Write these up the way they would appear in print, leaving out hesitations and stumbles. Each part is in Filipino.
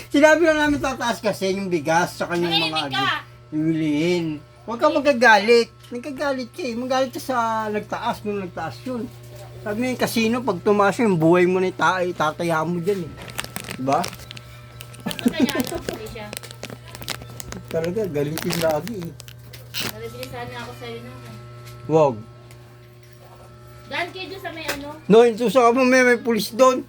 Sinabi lang namin tataas kasi yung bigas sa kanyang mga bilihin. Huwag ka magagalit. Nagkagalit ka eh. Magalit ka sa nagtaas nung nagtaas yun. Sabi niya yung kasino, pag tumaas yun, buhay mo na itataya mo dyan eh. Diba? Bakit kanya ano? Hindi siya. Talaga, galitin lagi eh. Nalabili sana ako sa'yo na. Wag. Daan kayo dyan sa may ano? No, intusa ka mo, may pulis doon.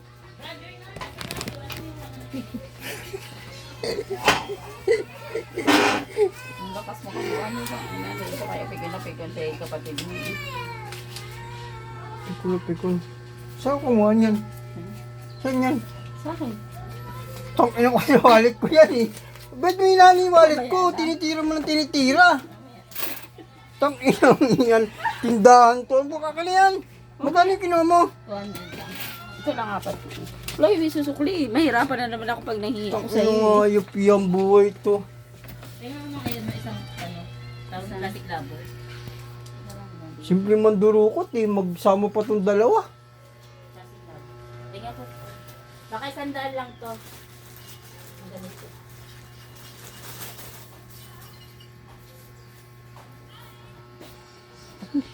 Ang lakas mo kung ano sa ano. Ito kaya pigil sa kapatid mo. Pikul. Saan kumuha niyan? Saan yan? Sa akin. Tong ina ko yung wallet ko yan eh. Ba't may nani yung wallet ko? Tinitira mo ng tinitira. Tong ina mo yan. Tindahan to. Buka ka na yan. Magkano yung kinuha mo? 200 lang. Ito lang apat. Loy, may susukli. Mahirapan na naman ako pag nahihiya Tong ko sa ina iyo. mo, ayop yung buhay to. Tingnan mo ngayon mo isang ano, tawag na plastic rubber. Simple man durukot eh. Magsama pa tong dalawa. Plastic rubber. Tingnan ko. Baka isandaan lang to. Ang ganito.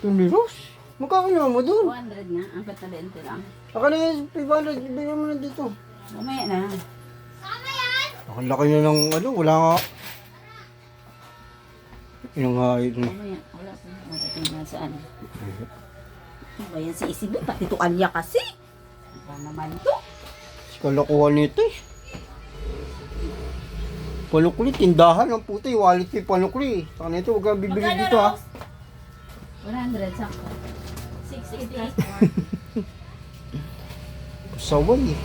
Tumiros? Magkakakuha mo doon. 200 nga. Ang patalente lang. Saka na yung 500. Ibigay mo na dito. Mamaya na. Ang laki na ng ano. Wala nga. Yung nga yun. Mamaya. Wala pa. Matating na saan. Ano ba yan si Isibel? Pati to kalya kasi. Ano naman to? Kalakuha nito eh. Panukli, tindahan ang puti. Wallet kay panukli. Saka nito, huwag kang bibili Magkano, dito ha. Rose? 100 sako. 660. Saway eh.